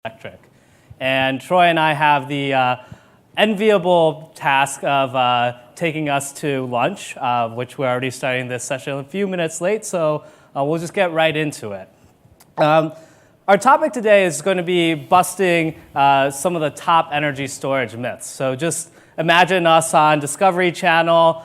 Electric. And Troy and I have the enviable task of taking us to lunch, which we're already starting this session a few minutes late, so we'll just get right into it. Our topic today is going to be busting some of the top energy storage myths. So just imagine us on Discovery Channel,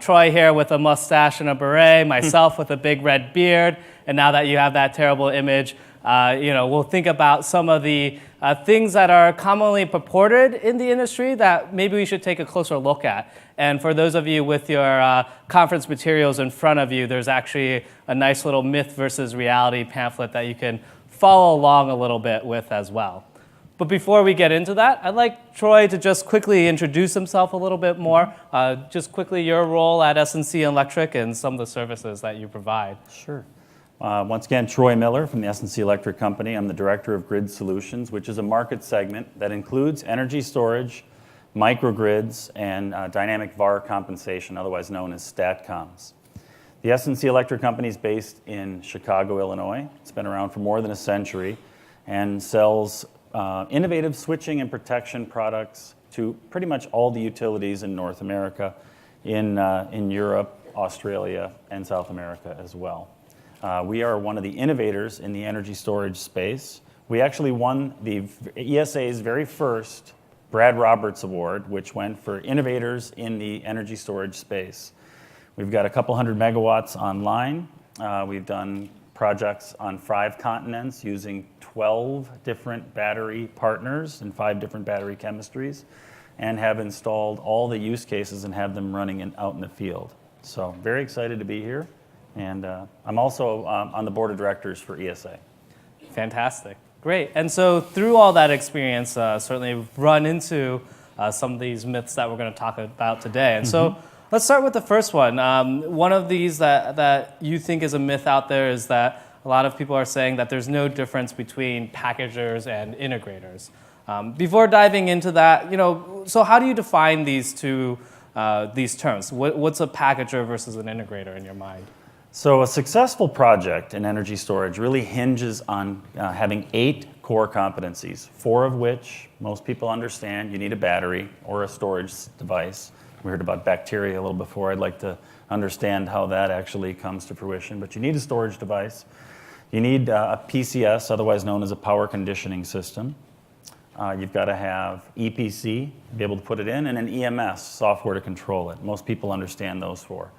Troy here with a mustache and a beret, myself with a big red beard, and now that you have that terrible image, we'll think about some of the things that are commonly purported in the industry that maybe we should take a closer look at. And for those of you with your conference materials in front of you, there's actually a nice little myth versus reality pamphlet that you can follow along a little bit with as well. But before we get into that, I'd like Troy to just quickly introduce himself a little bit more. Just quickly, your role at S&C Electric and some of the services that you provide. Sure. Once again, Troy Miller from the S&C Electric Company. I'm the Director of Grid Solutions, which is a market segment that includes energy storage, microgrids, and dynamic VAR compensation, otherwise known as STATCOMs. The S&C Electric Company is based in Chicago, Illinois. It's been around for more than a century and sells innovative switching and protection products to pretty much all the utilities in North America, in Europe, Australia, and South America as well. We are one of the innovators in the energy storage space. We actually won the ESA's very first Brad Roberts Award, which went for innovators in the energy storage space. We've got a couple hundred megawatts online. We've done projects on 5 continents using 12 different battery partners and 5 different battery chemistries, and have installed all the use cases and have them running out in the field. So very excited to be here. And I'm also on the board of directors for ESA. Fantastic. Great. And so through all that experience, certainly we've run into some of these myths that we're going to talk about today. And so let's start with the first one. One of these that you think is a myth out there is that a lot of people are saying that there's no difference between packagers and integrators. Before diving into that, so how do you define these terms? What's a packager versus an integrator in your mind? So a successful project in energy storage really hinges on having 8 core competencies, 4 of which most people understand. You need a battery or a storage device. We heard about bacteria a little before. I'd like to understand how that actually comes to fruition. But you need a storage device. You need a PCS, otherwise known as a power conditioning system. You've got to have EPC, be able to put it in, and an EMS, software to control it. Most people understand those 4.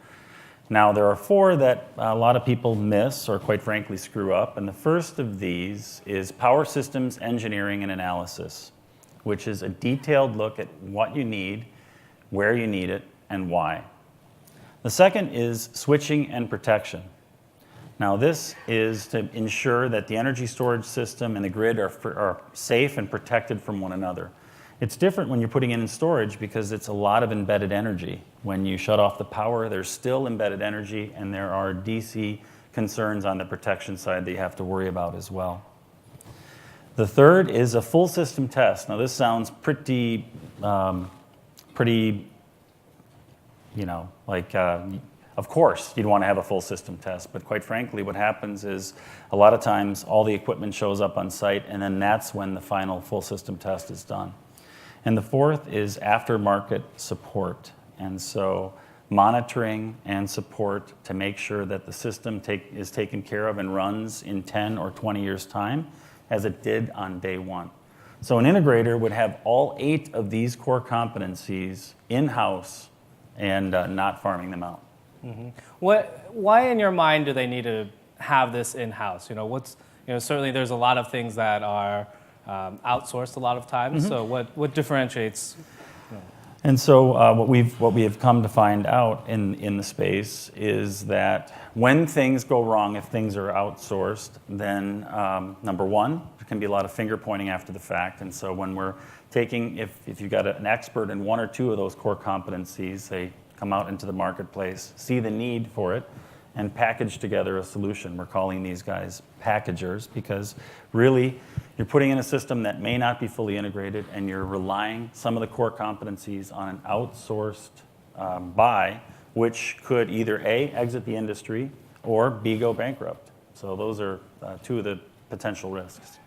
Now, there are 4 that a lot of people miss or, quite frankly, screw up. And the first of these is power systems engineering and analysis, which is a detailed look at what you need, where you need it, and why. The second is switching and protection. Now, this is to ensure that the energy storage system and the grid are safe and protected from one another. It's different when you're putting it in storage because it's a lot of embedded energy. When you shut off the power, there's still embedded energy, and there are DC concerns on the protection side that you have to worry about as well. The third is a full system test. Now, this sounds pretty, of course, you'd want to have a full system test, but quite frankly, what happens is a lot of times all the equipment shows up on site, and then that's when the final full system test is done. And the fourth is aftermarket support. And so monitoring and support to make sure that the system is taken care of and runs in 10 or 20 years' time as it did on day one. So an integrator would have all 8 of these core competencies in-house and not farming them out. Mm-hmm. Why in your mind do they need to have this in-house? Certainly there's a lot of things that are outsourced a lot of times. So what differentiates? And so what we have come to find out in the space is that when things go wrong, if things are outsourced, then number one, there can be a lot of finger pointing after the fact. And so when we're taking, if you've got an expert in 1 or 2 of those core competencies, they come out into the marketplace, see the need for it, and package together a solution. We're calling these guys packagers because really you're putting in a system that may not be fully integrated, and you're relying some of the core competencies on an outsourced buy, which could either A, exit the industry, or B, go bankrupt. So those are 2 of the potential risks.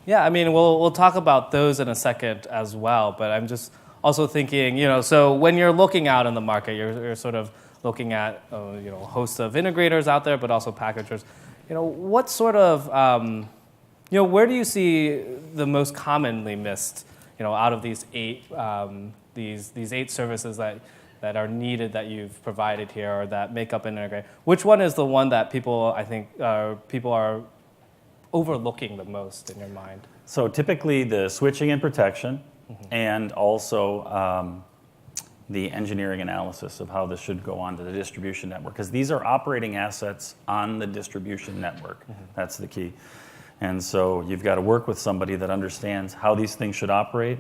Yeah, I mean, we'll talk about those in a second as well, but I'm just also thinking, so when you're looking out in the market, you're sort of looking at, a host of integrators out there, but also packagers. What sort of, where do you see the most commonly missed, out of these these 8 services that are needed that you've provided here or that make up an integrator? Which one is the one that I think people are overlooking the most in your mind? So typically the switching and protection, and also the engineering analysis of how this should go onto the distribution network, because these are operating assets on the distribution network. That's the key. And so you've got to work with somebody that understands how these things should operate,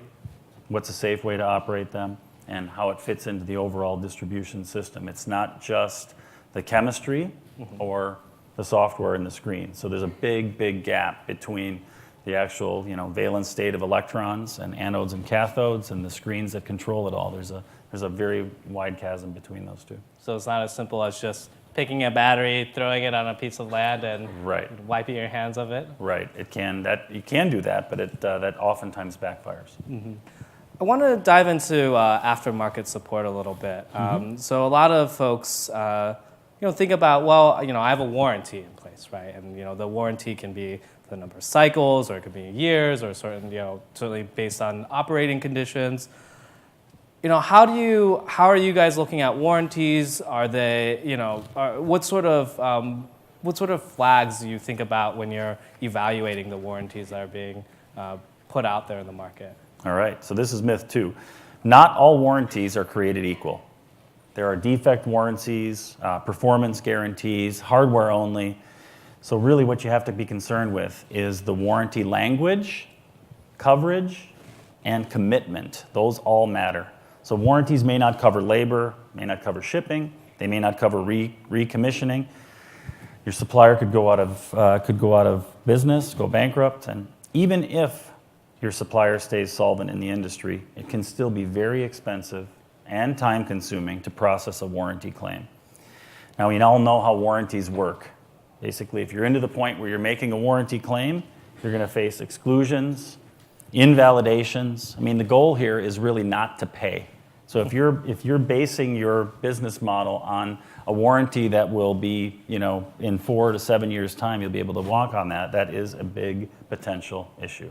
what's a safe way to operate them, and how it fits into the overall distribution system. It's not just the chemistry or the software in the screen. So there's a big gap between the actual, valence state of electrons and anodes and cathodes and the screens that control it all. There's a very wide chasm between those two. So it's not as simple as just picking a battery, throwing it on a piece of land, and wiping your hands of it. Right. You can do that, but that oftentimes backfires. I want to dive into aftermarket support a little bit. So a lot of folks, think about, I have a warranty in place, right? And the warranty can be the number of cycles, or it could be years, or certainly based on operating conditions. How are you guys looking at warranties? Are they, what sort of flags do you think about when you're evaluating the warranties that are being put out there in the market? All right, so this is myth 2. Not all warranties are created equal. There are defect warranties, performance guarantees, hardware only. So really what you have to be concerned with is the warranty language, coverage, and commitment. Those all matter. So warranties may not cover labor, may not cover shipping, they may not cover recommissioning. Your supplier could go out of business, go bankrupt, and even if your supplier stays solvent in the industry, it can still be very expensive and time-consuming to process a warranty claim. Now, we all know how warranties work. Basically, if you're into the point where you're making a warranty claim, you're going to face exclusions, invalidations. I mean, the goal here is really not to pay. So if you're basing your business model on a warranty that will be, in 4 to 7 years' time, you'll be able to walk on that, that is a big potential issue.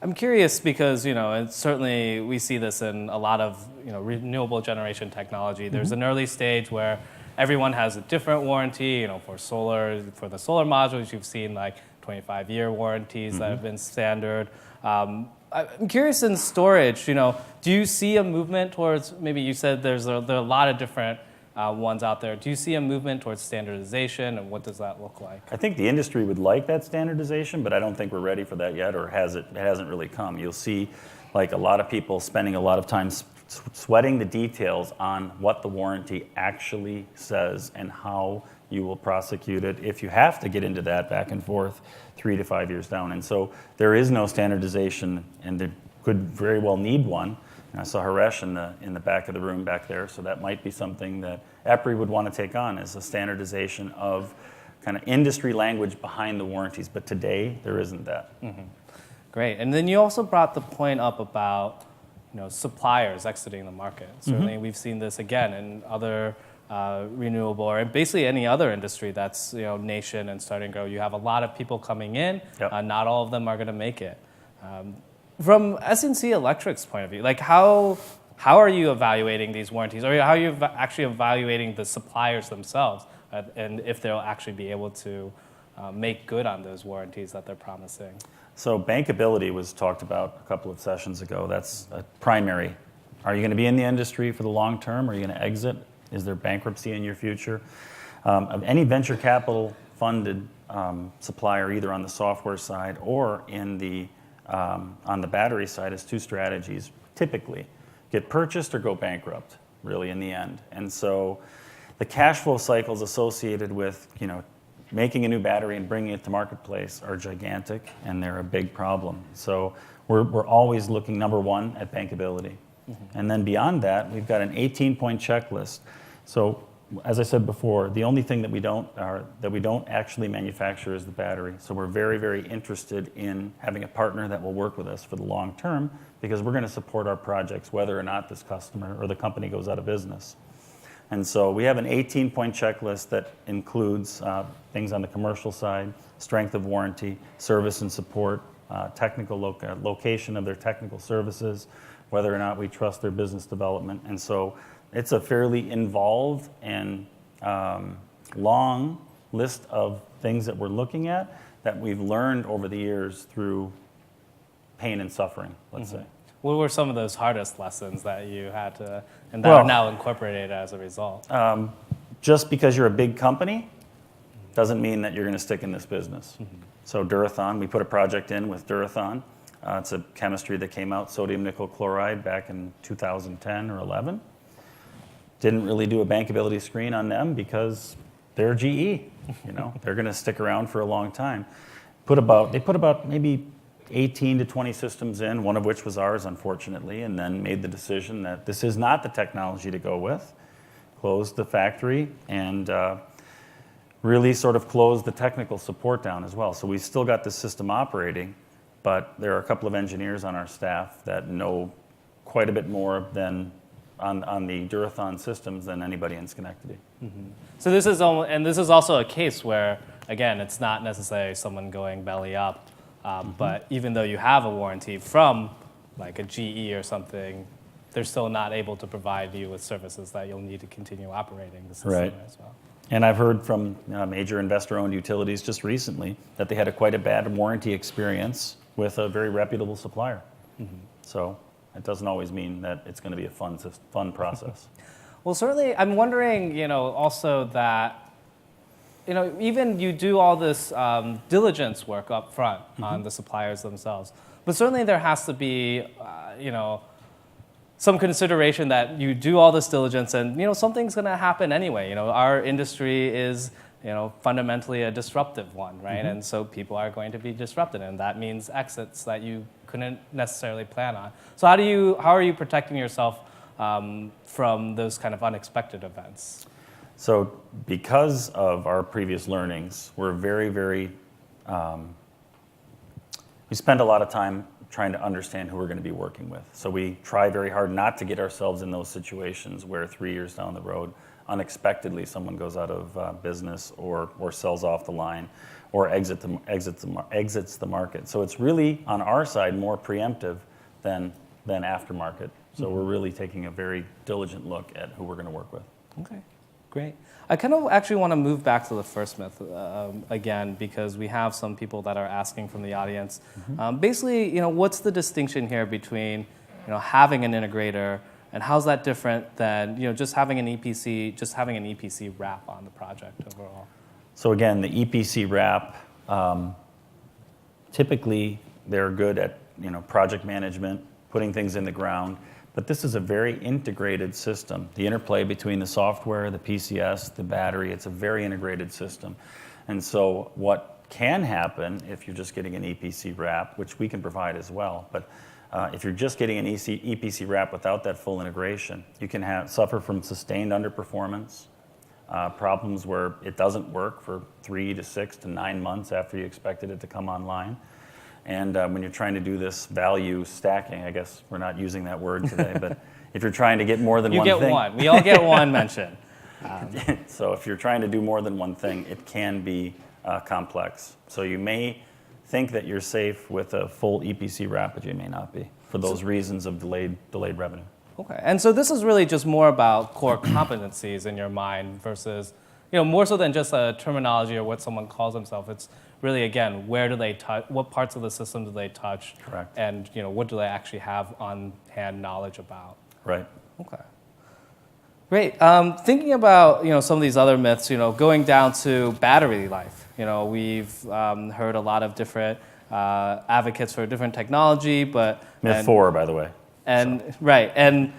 I'm curious because, and certainly we see this in a lot of, renewable generation technology. There's an early stage where everyone has a different warranty, for the solar modules, you've seen like 25-year warranties that have been standard. I'm curious in storage, do you see a movement towards, maybe you said there are a lot of different ones out there. Do you see a movement towards standardization, and what does that look like? I think the industry would like that standardization, but I don't think we're ready for that yet, or it hasn't really come. You'll see like a lot of people spending a lot of time sweating the details on what the warranty actually says and how you will prosecute it if you have to get into that back and forth 3 to 5 years down. And so there is no standardization, and there could very well need one. And I saw Haresh in the back of the room back there, so that might be something that EPRI would want to take on, is a standardization of kind of industry language behind the warranties. But today, there isn't that. Great. And then you also brought the point up about suppliers exiting the market. Certainly, we've seen this again in other renewable, or basically any other industry that's nascent and starting to grow. You have a lot of people coming in. Not all of them are going to make it. From SNC Electric's point of view, like how are you evaluating these warranties, or how are you actually evaluating the suppliers themselves, and if they'll actually be able to make good on those warranties that they're promising? So bankability was talked about a couple of sessions ago. That's a primary. Are you going to be in the industry for the long term? Are you going to exit? Is there bankruptcy in your future? Of any venture capital funded supplier, either on the software side or on the battery side, is 2 strategies. Typically, get purchased or go bankrupt, really, in the end. And so the cash flow cycles associated with, making a new battery and bringing it to marketplace are gigantic, and they're a big problem. So we're always looking, number one, at bankability. And then beyond that, we've got an 18-point checklist. So as I said before, the only thing that we don't actually manufacture is the battery. So we're very, very interested in having a partner that will work with us for the long term, because we're going to support our projects whether or not this customer or the company goes out of business. And so we have an 18-point checklist that includes things on the commercial side, strength of warranty, service and support, technical location of their technical services, whether or not we trust their business development. And so it's a fairly involved and long list of things that we're looking at that we've learned over the years through pain and suffering, let's say. What were some of those hardest lessons that you had to, and that are now incorporated as a result? Just because you're a big company doesn't mean that you're going to stick in this business. So Durathon, we put a project in with Durathon. It's a chemistry that came out, sodium nickel chloride, back in 2010 or 11. Didn't really do a bankability screen on them because they're GE. They're going to stick around for a long time. They put about maybe 18 to 20 systems in, one of which was ours, unfortunately, and then made the decision that this is not the technology to go with. Closed the factory and really sort of closed the technical support down as well. So we still got the system operating, but there are a couple of engineers on our staff that know quite a bit more than on the Durathon systems than anybody in Schenectady. So this is also a case where, again, it's not necessarily someone going belly up. But even though you have a warranty from like a GE or something, they're still not able to provide you with services that you'll need to continue operating the system as well. And I've heard from major investor-owned utilities just recently that they had quite a bad warranty experience with a very reputable supplier. So it doesn't always mean that it's going to be a fun process. Well, certainly, I'm wondering, also that even you do all this diligence work up front on the suppliers themselves, but certainly there has to be, some consideration that you do all this diligence and, something's going to happen anyway. Our industry is, fundamentally a disruptive one, right? And so people are going to be disrupted, and that means exits that you couldn't necessarily plan on. So how are you protecting yourself from those kind of unexpected events? So because of our previous learnings, we're very, very, we spend a lot of time trying to understand who we're going to be working with. So we try very hard not to get ourselves in those situations where 3 years down the road, unexpectedly someone goes out of business or sells off the line or exits the market. So it's really, on our side, more preemptive than aftermarket. So we're really taking a very diligent look at who we're going to work with. Okay. Great. I kind of actually want to move back to the first myth again, because we have some people that are asking from the audience. Basically, what's the distinction here between, having an integrator, and how's that different than, just having an EPC wrap on the project overall? So again, the EPC wrap, typically they're good at, project management, putting things in the ground. But this is a very integrated system. The interplay between the software, the PCS, the battery, it's a very integrated system. And so what can happen if you're just getting an EPC wrap, which we can provide as well, but if you're just getting an EPC wrap without that full integration, you can suffer from sustained underperformance, problems where it doesn't work for 3 to 6 to 9 months after you expected it to come online. And when you're trying to do this value stacking, I guess we're not using that word today, but if you're trying to get more than one thing. You get one. We all get one mention. So if you're trying to do more than one thing, it can be complex. So you may think that you're safe with a full EPC wrap, but you may not be for those reasons of delayed revenue. Okay. And so this is really just more about core competencies in your mind versus, more so than just a terminology or what someone calls themselves. It's really, again, where do they touch, what parts of the system do they touch? Correct. And, what do they actually have on-hand knowledge about? Right. Okay. Great. Thinking about, some of these other myths, going down to battery life. We've heard a lot of different advocates for different technology, but... Myth 4, by the way. Right. And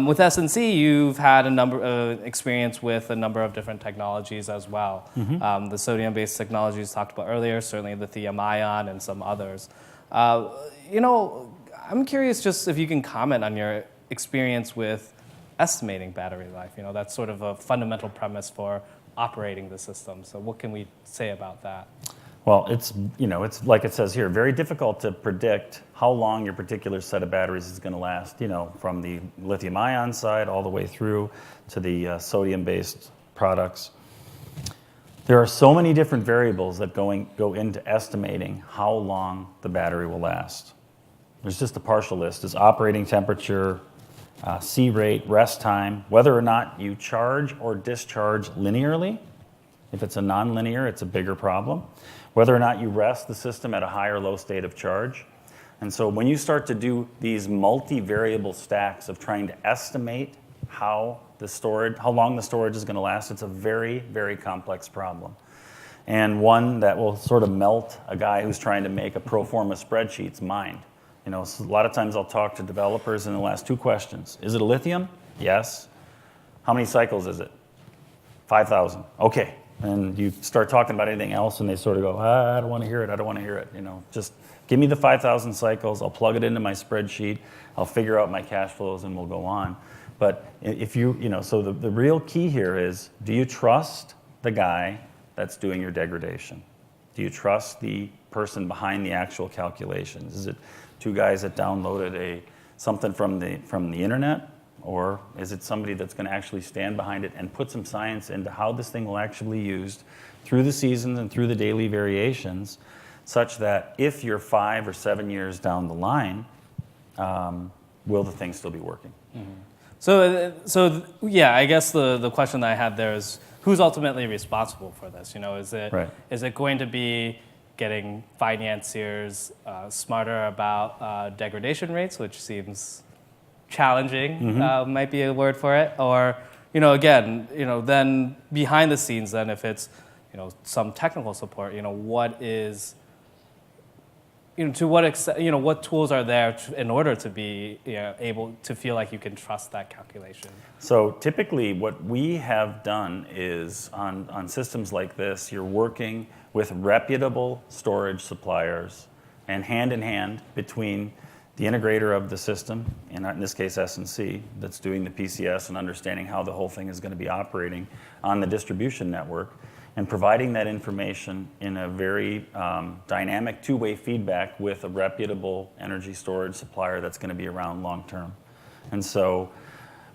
with SNC, you've had a number of experience with a number of different technologies as well. The sodium-based technologies talked about earlier, certainly lithium-ion and some others. I'm curious just if you can comment on your experience with estimating battery life? That's sort of a fundamental premise for operating the system. So what can we say about that? Well, it's like it says here, very difficult to predict how long your particular set of batteries is going to last, from the lithium ion side all the way through to the sodium-based products. There are so many different variables that go into estimating how long the battery will last. There's just a partial list. Is operating temperature, C rate, rest time, whether or not you charge or discharge linearly. If it's a nonlinear, it's a bigger problem. Whether or not you rest the system at a high or low state of charge. And so when you start to do these multivariable stacks of trying to estimate how long the storage is going to last, it's a very, very complex problem. And one that will sort of melt a guy who's trying to make a pro forma spreadsheet's mind. So a lot of times I'll talk to developers and they'll ask two questions. Is it a lithium? Yes. How many cycles is it? 5,000. Okay. And you start talking about anything else and they sort of go, I don't want to hear it, I don't want to hear it. Just give me the 5,000 cycles, I'll plug it into my spreadsheet, I'll figure out my cash flows and we'll go on. But if so the real key here is, do you trust the guy that's doing your degradation? Do you trust the person behind the actual calculations? Is it two guys that downloaded something from the internet? Or is it somebody that's going to actually stand behind it and put some science into how this thing will actually be used through the seasons and through the daily variations, such that if you're 5 or 7 years down the line, will the thing still be working? Mm-hmm. So yeah, I guess the question that I had there is, who's ultimately responsible for this? Is it going to be getting financiers smarter about degradation rates, which seems challenging, might be a word for it, or then behind the scenes, then if it's some technical support, what is to what extent, what tools are there in order to be able to feel like you can trust that calculation? So typically what we have done is on systems like this, you're working with reputable storage suppliers and hand in hand between the integrator of the system, in this case S&C, that's doing the PCS and understanding how the whole thing is going to be operating on the distribution network, and providing that information in a very dynamic two-way feedback with a reputable energy storage supplier that's going to be around long term. And so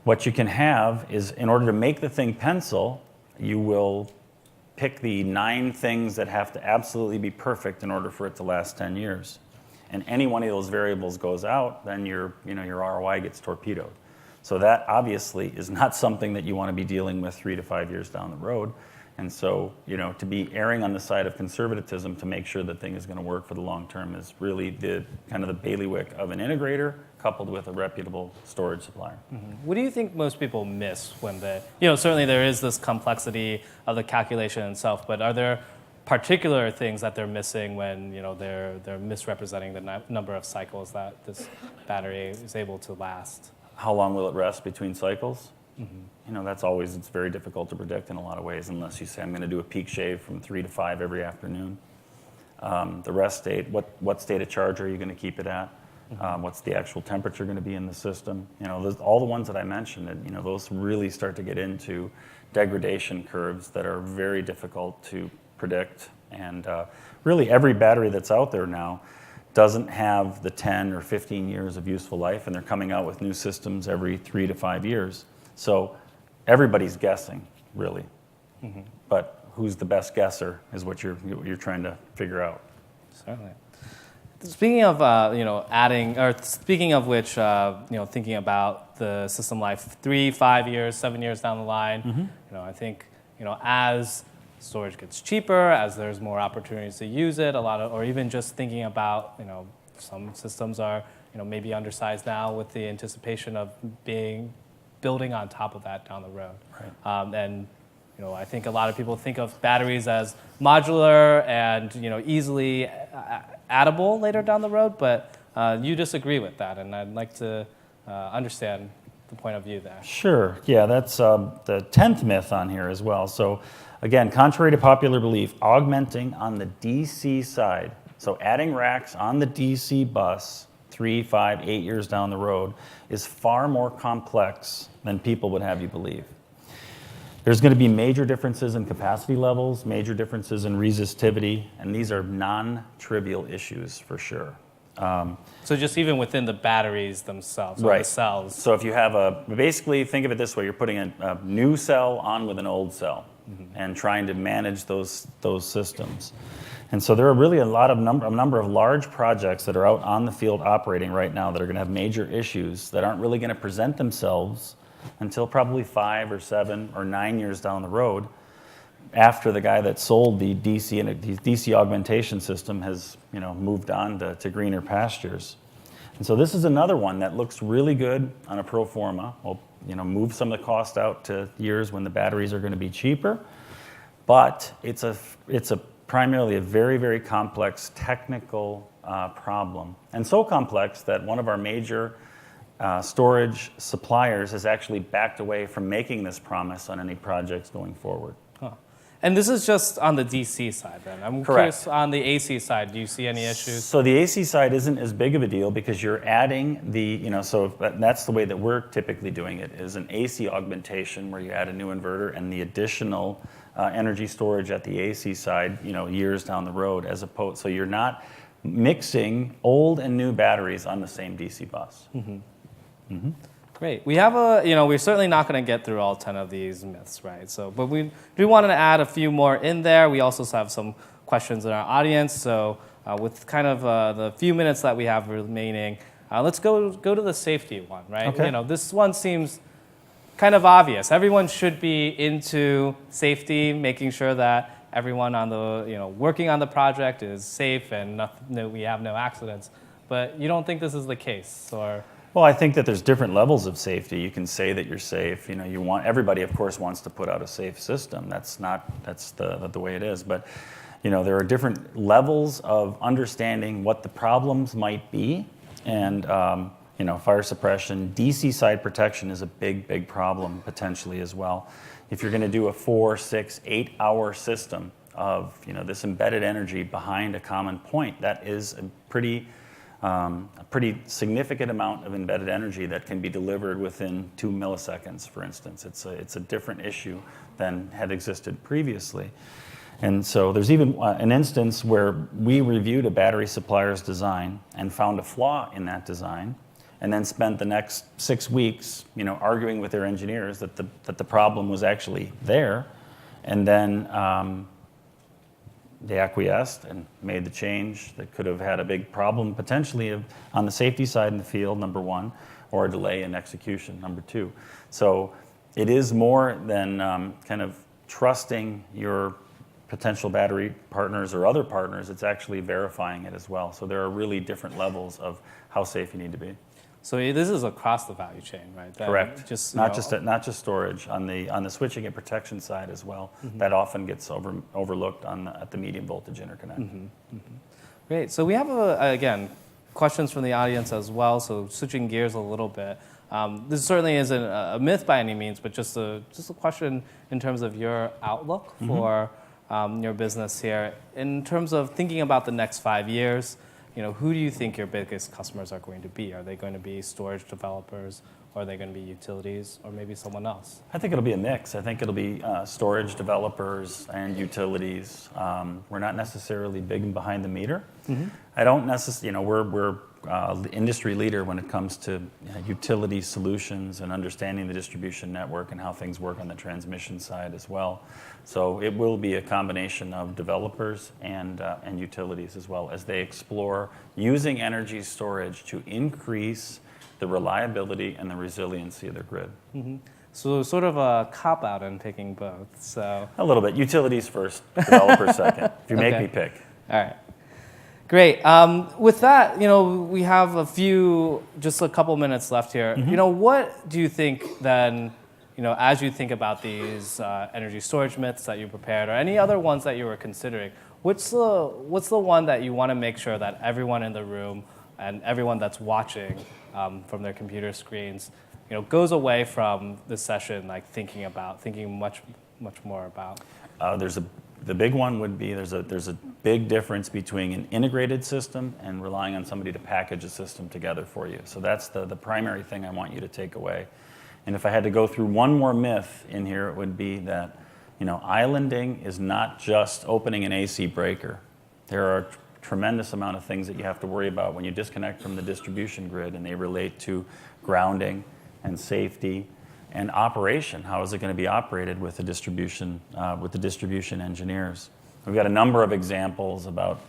what you can have is, in order to make the thing pencil, you will pick the 9 things that have to absolutely be perfect in order for it to last 10 years. And any one of those variables goes out, then your ROI gets torpedoed. So that obviously is not something that you want to be dealing with 3 to 5 years down the road. And so, to be erring on the side of conservatism to make sure the thing is going to work for the long term is really the kind of the bailiwick of an integrator coupled with a reputable storage supplier. Mm-hmm. What do you think most people miss when certainly there is this complexity of the calculation itself, but are there particular things that they're missing when they're misrepresenting the number of cycles that this battery is able to last? How long will it rest between cycles? Mm-hmm. It's very difficult to predict in a lot of ways, unless you say I'm going to do a peak shave from 3 to 5 every afternoon. The rest state, what state of charge are you going to keep it at? Mm-hmm. What's the actual temperature going to be in the system? All the ones that I mentioned, those really start to get into degradation curves that are very difficult to predict. And really every battery that's out there now doesn't have the 10 or 15 years of useful life, and they're coming out with new systems every 3 to 5 years. So everybody's guessing, really. Mm-hmm. But who's the best guesser is what you're trying to figure out. Certainly. Speaking of speaking of which, thinking about the system life 3, 5 years, 7 years down the line, mm-hmm. I think as storage gets cheaper, as there's more opportunities to use it, or even just thinking about some systems are maybe undersized now with the anticipation of building on top of that down the road. Right. And I think a lot of people think of batteries as modular and easily addable later down the road, but you disagree with that, and I'd like to understand the point of view there. Sure. Yeah, that's the 10th myth on here as well. So again, contrary to popular belief, augmenting on the DC side, so adding racks on the DC bus 3, 5, 8 years down the road is far more complex than people would have you believe. There's going to be major differences in capacity levels, major differences in resistivity, and these are non-trivial issues for sure. So just even within the batteries themselves, or Right. the cells. So if you have basically think of it this way, you're putting a new cell on with an old cell and trying to manage those systems. And so there are really a number of large projects that are out on the field operating right now that are going to have major issues that aren't really going to present themselves until probably 5 or 7 or 9 years down the road, after the guy that sold the DC augmentation system has moved on to greener pastures. And so this is another one that looks really good on a pro forma. We'll move some of the cost out to years when the batteries are going to be cheaper, but it's primarily a very, very complex technical problem, and so complex that one of our major storage suppliers has actually backed away from making this promise on any projects going forward. Huh. And this is just on the DC side then? I'm Correct. curious, on the AC side, do you see any issues? So the AC side isn't as big of a deal because you're adding so that's the way that we're typically doing it, is an AC augmentation where you add a new inverter and the additional energy storage at the AC side, years down the road, as opposed, so you're not mixing old and new batteries on the same DC bus. Mm-hmm. Mm-hmm. Great. We have we're certainly not going to get through all 10 of these myths, right? So, but we wanted to add a few more in there. We also have some questions in our audience. So, with kind of the few minutes that we have remaining, let's go to the safety one, right? Okay. This one seems kind of obvious. Everyone should be into safety, making sure that everyone on the working on the project is safe and we have no accidents. But you don't think this is the case, or? Well, I think that there's different levels of safety. You can say that you're safe. Everybody, of course, wants to put out a safe system. That's the way it is. But there are different levels of understanding what the problems might be, and fire suppression, DC side protection is a big problem potentially as well. If you're going to do a 4, 6, 8 hour system of this embedded energy behind a common point, that is a pretty significant amount of embedded energy that can be delivered within 2 milliseconds, for instance. It's a different issue than had existed previously. And so there's even an instance where we reviewed a battery supplier's design and found a flaw in that design, and then spent the next 6 weeks, arguing with their engineers that the problem was actually there, and then they acquiesced and made the change that could have had a big problem potentially on the safety side in the field, number one, or a delay in execution, number two. So it is more than kind of trusting your potential battery partners or other partners. It's actually verifying it as well. So there are really different levels of how safe you need to be. So this is across the value chain, right? Correct. Just not just storage, on the switching and protection side as well. Mm-hmm. That often gets overlooked at the medium voltage interconnect. Mm-hmm. Mm-hmm. Great. So we have again questions from the audience as well. So switching gears a little bit. This certainly isn't a myth by any means, but just a question in terms of your outlook for your business here. In terms of thinking about the next 5 years, who do you think your biggest customers are going to be? Are they going to be storage developers, or are they going to be utilities, or maybe someone else? I think it'll be a mix. I think it'll be storage developers and utilities. We're not necessarily big and behind the meter. Mm-hmm. I don't necessarily, we're the industry leader when it comes to utility solutions and understanding the distribution network and how things work on the transmission side as well. So it will be a combination of developers and utilities as well as they explore using energy storage to increase the reliability and the resiliency of their grid. Mm-hmm. So sort of a cop-out in picking both. So a little bit. Utilities first, developers second. If you make me pick. All right. Great. With that, we have just a couple minutes left here. Mm-hmm. What do you think then, as you think about these energy storage myths that you prepared, or any other ones that you were considering, what's the one that you want to make sure that everyone in the room and everyone that's watching from their computer screens, goes away from this session thinking much more about? There's the big one would be there's a big difference between an integrated system and relying on somebody to package a system together for you. So that's the primary thing I want you to take away. And if I had to go through one more myth in here, it would be that, islanding is not just opening an AC breaker. There are a tremendous amount of things that you have to worry about when you disconnect from the distribution grid, and they relate to grounding and safety and operation. How is it going to be operated with the distribution engineers? We've got a number of examples about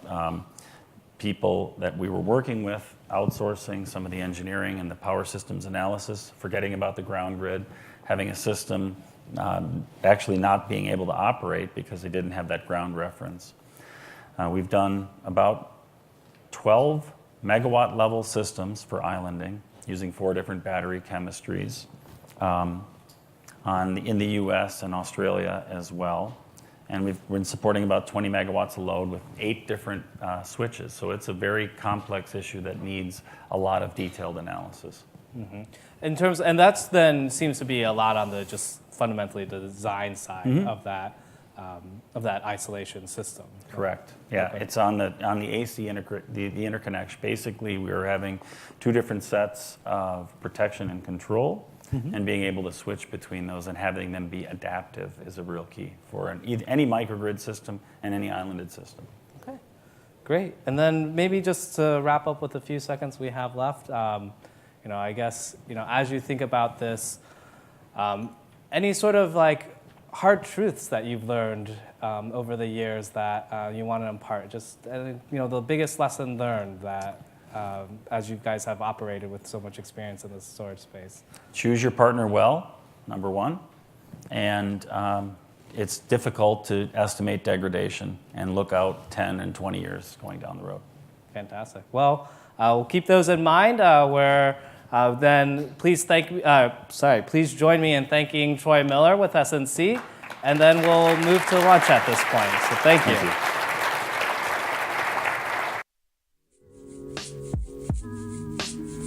people that we were working with outsourcing some of the engineering and the power systems analysis, forgetting about the ground grid, having a system actually not being able to operate because they didn't have that ground reference. We've done about 12 megawatt level systems for islanding using 4 different battery chemistries in the US and Australia as well. And we've been supporting about 20 megawatts of load with 8 different switches. So it's a very complex issue that needs a lot of detailed analysis. Mm-hmm. And that's then seems to be a lot on the just fundamentally the design side of that isolation system. Correct. Yeah, okay. It's on the AC the interconnection. Basically, we were having 2 different sets of protection and control. And being able to switch between those and having them be adaptive is a real key for any microgrid system and any islanded system. Okay, great. And then maybe just to wrap up with a few seconds we have left, I guess, as you think about this, any sort of hard truths that you've learned over the years that you want to impart? Just, the biggest lesson learned that as you guys have operated with so much experience in the storage space? Choose your partner well, number one. And it's difficult to estimate degradation and look out 10 and 20 years going down the road. Fantastic. Well, we'll keep those in mind. Then please please join me in thanking Troy Miller with SNC, and then we'll move to lunch at this point. So thank you.